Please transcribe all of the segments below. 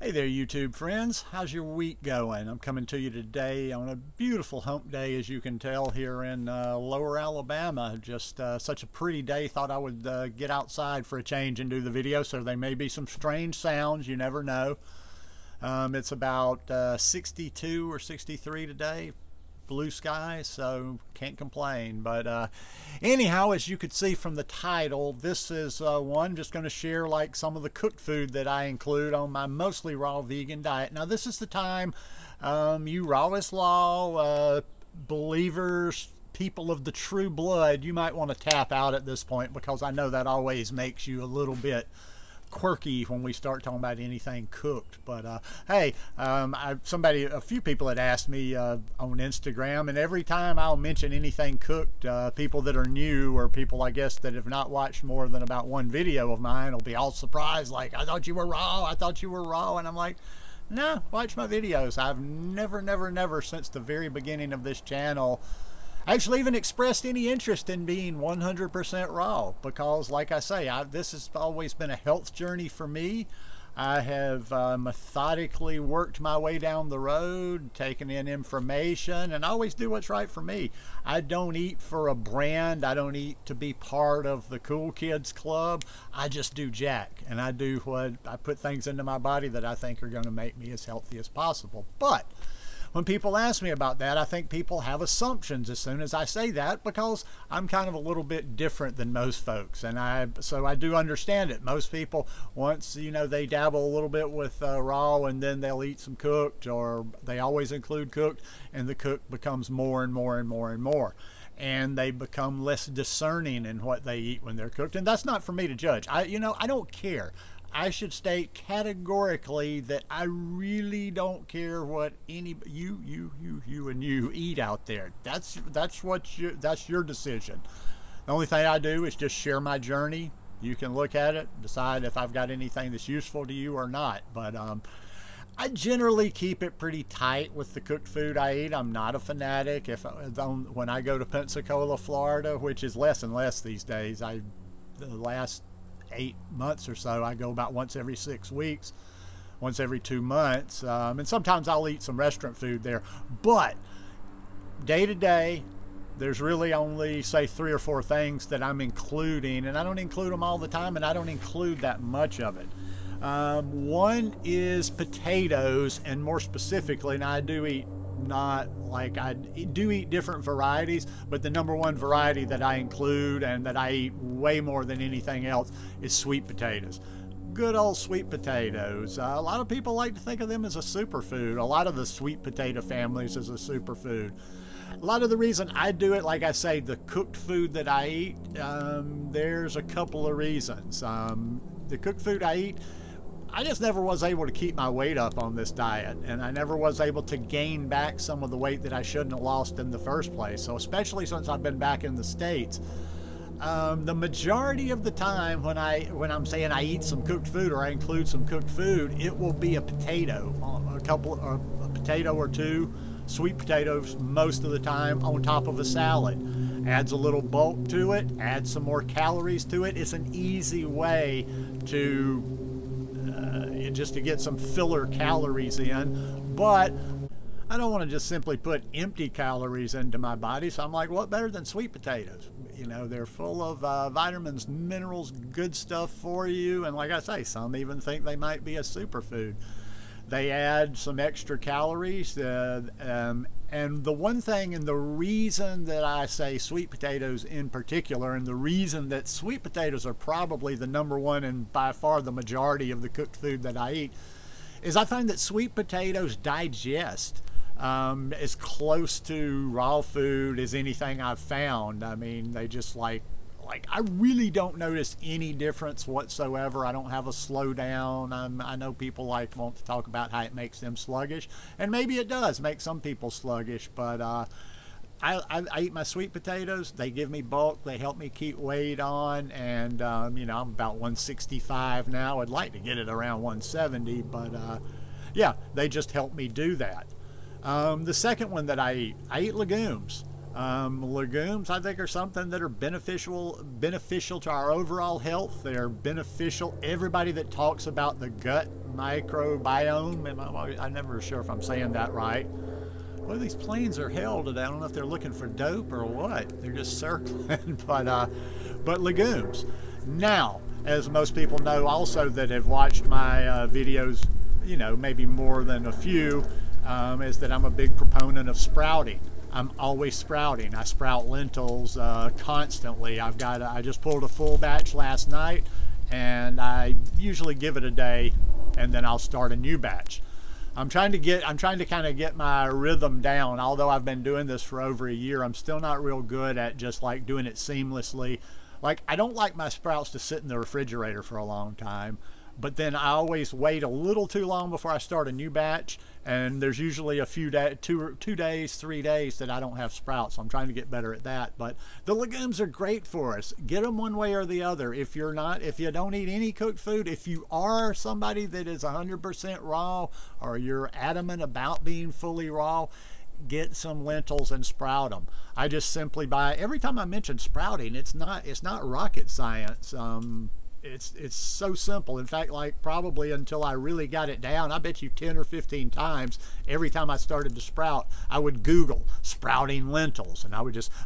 Hey there, YouTube friends. How's your week going? I'm coming to you today on a beautiful hump day, as you can tell, here in Lower Alabama. Just such a pretty day. Thought I would get outside for a change and do the video, so there may be some strange sounds. You never know. It's about 62 or 63 today. Blue sky, so can't complain. But anyhow, as you could see from the title, this is one just going to share like some of the cooked food that I include on my mostly raw vegan diet. Now this is the time you raw is law believers, people of the true blood, you might want to tap out at this point, because I know that always makes you a little bit quirky when we start talking about anything cooked. But hey, a few people had asked me on Instagram, and every time I'll mention anything cooked, people that are new, or people I guess that have not watched more than about one video of mine, will be all surprised, like, I thought you were raw, and I'm like, no, watch my videos. I've never since the very beginning of this channel actually even expressed any interest in being 100% raw, because like I say, this has always been a health journey for me. I have methodically worked my way down the road, taken in information, and I always do what's right for me. I don't eat for a brand. I don't eat to be part of the cool kids club. I just do Jack, and I do what I put things into my body that I think are going to make me as healthy as possible. But when people ask me about that, I think people have assumptions as soon as I say that, because I'm kind of a little bit different than most folks, and so I do understand it. Most people, once they dabble a little bit with raw, and then they'll eat some cooked, or they always include cooked, and the cooked becomes more and more and more and more, and they become less discerning in what they eat when they're cooked. And that's not for me to judge. I don't care. I should state categorically that I really don't care what you eat out there. That's your decision. The only thing I do is just share my journey. You can look at it, decide if I've got anything that's useful to you or not. But I generally keep it pretty tight with the cooked food I eat. I'm not a fanatic. When I go to Pensacola, Florida, which is less and less these days, the last 8 months or so, I go about once every 6 weeks, once every 2 months, and sometimes I'll eat some restaurant food there. But day to day, there's really only, say, 3 or 4 things that I'm including, and I don't include them all the time, and I don't include that much of it. One is potatoes, and more specifically, and I do eat different varieties, but the number one variety that I include and that I eat way more than anything else is sweet potatoes. Good old sweet potatoes. A lot of people like to think of them as a superfood. A lot of the sweet potato families as a superfood. A lot of the reason I do it, like I say, the cooked food that I eat, there's a couple of reasons. The cooked food I eat, I just never was able to keep my weight up on this diet, and I never was able to gain back some of the weight that I shouldn't have lost in the first place. So especially since I've been back in the States, the majority of the time when I'm saying I eat some cooked food, or I include some cooked food, it will be a potato, a potato or two, sweet potatoes most of the time, on top of a salad. Adds a little bulk to it, adds some more calories to it. It's an easy way to just to get some filler calories in. But I don't want to just simply put empty calories into my body, so I'm like, what better than sweet potatoes? They're full of vitamins, minerals, good stuff for you, and like I say, some even think they might be a superfood. They add some extra calories, and the one thing, and the reason that I say sweet potatoes in particular, and the reason that sweet potatoes are probably the number one and by far the majority of the cooked food that I eat, is I find that sweet potatoes digest as close to raw food as anything I've found. I mean, they just like I really don't notice any difference whatsoever. I don't have a slowdown. I know people want to talk about how it makes them sluggish, and maybe it does make some people sluggish, but I eat my sweet potatoes. They give me bulk. They help me keep weight on, and I'm about 165 now. I'd like to get it around 170, but yeah, they just help me do that. The second one that I eat legumes. Legumes, I think, are something that are beneficial to our overall health. They're beneficial. Everybody that talks about the gut microbiome, I'm never sure if I'm saying that right. Well, these planes are held today. I don't know if they're looking for dope or what. They're just circling. But legumes. Now, as most people know also that have watched my videos, you know, maybe more than a few, is that I'm a big proponent of sprouting. I'm always sprouting. I sprout lentils constantly. I just pulled a full batch last night, and I usually give it a day, and then I'll start a new batch. I'm trying to kind of get my rhythm down. Although I've been doing this for over a year, I'm still not real good at just like doing it seamlessly. Like, I don't like my sprouts to sit in the refrigerator for a long time, but then I always wait a little too long before I start a new batch, and there's usually a few days, 2 days, 3 days that I don't have sprouts. So I'm trying to get better at that. But the legumes are great for us. Get them one way or the other. If you don't eat any cooked food, if you are somebody that is 100% raw, or you're adamant about being fully raw, get some lentils and sprout them. I just simply buy, every time I mention sprouting, it's not rocket science. It's so simple. In fact, like, probably until I really got it down, I bet you 10 or 15 times, every time I started to sprout, I would Google sprouting lentils, and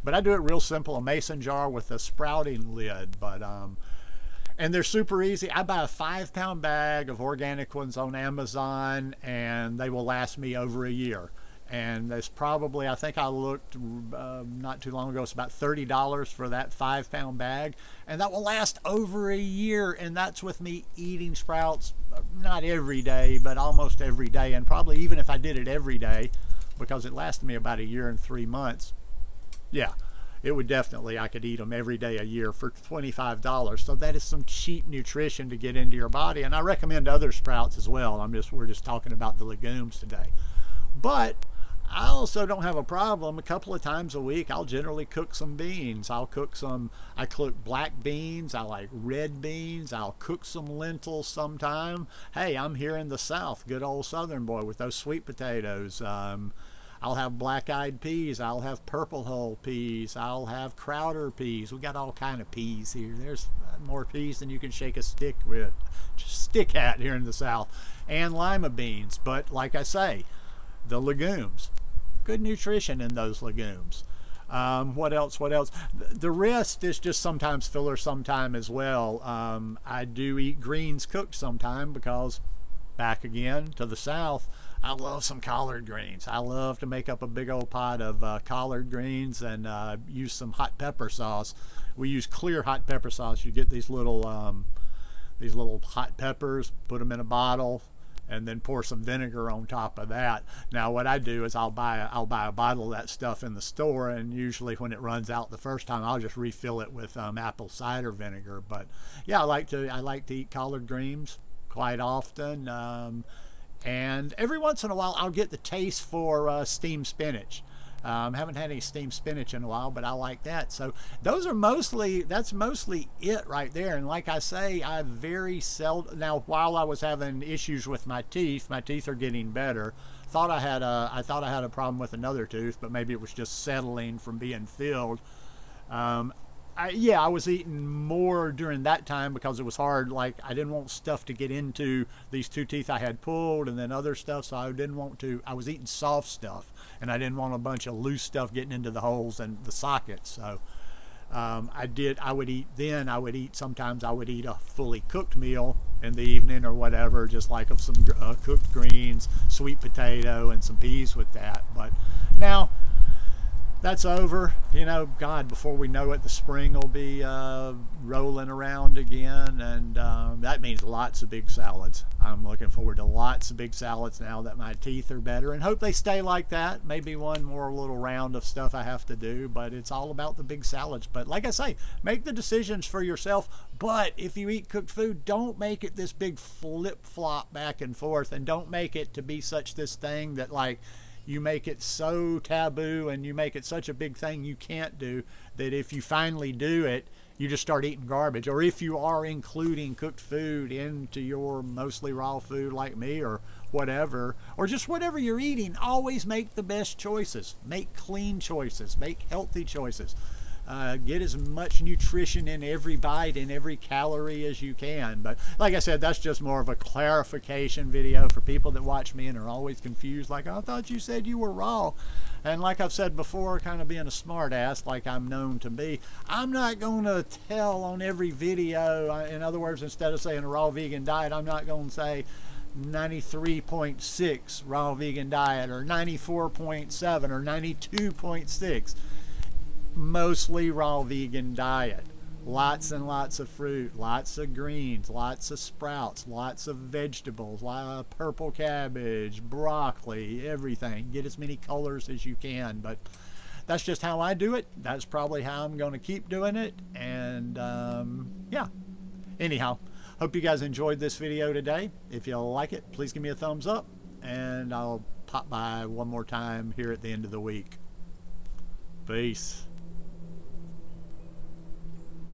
but I do it real simple, a mason jar with a sprouting lid. And they're super easy. I buy a 5-pound bag of organic ones on Amazon, and they will last me over a year. And there's probably, I think I looked not too long ago, it's about $30 for that 5-pound bag. And that will last over a year. And that's with me eating sprouts, not every day, but almost every day. And probably even if I did it every day, because it lasted me about a year and 3 months, yeah, it would definitely, I could eat them every day a year for $25. So that is some cheap nutrition to get into your body. And I recommend other sprouts as well. We're just talking about the legumes today. But I also don't have a problem. A couple of times a week, I'll generally cook some beans. I cook black beans. I like red beans. I'll cook some lentils sometime. Hey, I'm here in the South, good old Southern boy with those sweet potatoes. I'll have black-eyed peas. I'll have purple hull peas. I'll have Crowder peas. We got all kind of peas here. There's more peas than you can shake a stick at here in the South. And lima beans. But like I say, the legumes, good nutrition in those legumes. What else? The rest is just sometimes filler sometime as well. I do eat greens cooked sometime because, back again to the South, I love some collard greens. I love to make up a big old pot of collard greens and use some hot pepper sauce. We use clear hot pepper sauce. You get these little hot peppers, put them in a bottle, and then pour some vinegar on top of that. Now what I do is I'll buy a bottle of that stuff in the store, and usually when it runs out the first time, I'll just refill it with apple cider vinegar. But yeah, I like to eat collard greens quite often, and every once in a while I'll get the taste for steamed spinach. Haven't had any steamed spinach in a while, but I like that. So that's mostly it right there. And like I say, I very seldom, now while I was having issues with my teeth are getting better. I thought I had a problem with another tooth, but maybe it was just settling from being filled. I was eating more during that time because it was hard. Like, I didn't want stuff to get into these 2 teeth I had pulled and then other stuff, so I was eating soft stuff, and I didn't want a bunch of loose stuff getting into the holes and the sockets. So sometimes I would eat a fully cooked meal in the evening or whatever, just like of some cooked greens, sweet potato, and some peas with that. But now that's over. You know, God, before we know it, the spring will be rolling around again, and that means lots of big salads. I'm looking forward to lots of big salads now that my teeth are better, and hope they stay like that. Maybe one more little round of stuff I have to do, but it's all about the big salads. But like I say, make the decisions for yourself. But if you eat cooked food, don't make it this big flip-flop back and forth, and don't make it to be such this thing that, like, you make it so taboo and you make it such a big thing you can't do, that if you finally do it, you just start eating garbage. Or if you are including cooked food into your mostly raw food like me or whatever, or just whatever you're eating, always make the best choices. Make clean choices. Make healthy choices. Get as much nutrition in every bite and every calorie as you can. But like I said, that's just more of a clarification video for people that watch me and are always confused, like, I thought you said you were raw. And like I've said before, kind of being a smart ass like I'm known to be, I'm not going to tell on every video. In other words, instead of saying a raw vegan diet, I'm not going to say 93.6 raw vegan diet or 94.7 or 92.6. Mostly raw vegan diet. Lots and lots of fruit, lots of greens, lots of sprouts, lots of vegetables, purple cabbage, broccoli, everything. Get as many colors as you can. But that's just how I do it. That's probably how I'm going to keep doing it. And yeah, anyhow, hope you guys enjoyed this video today. If you like it, please give me a thumbs up, and I'll pop by one more time here at the end of the week. Peace.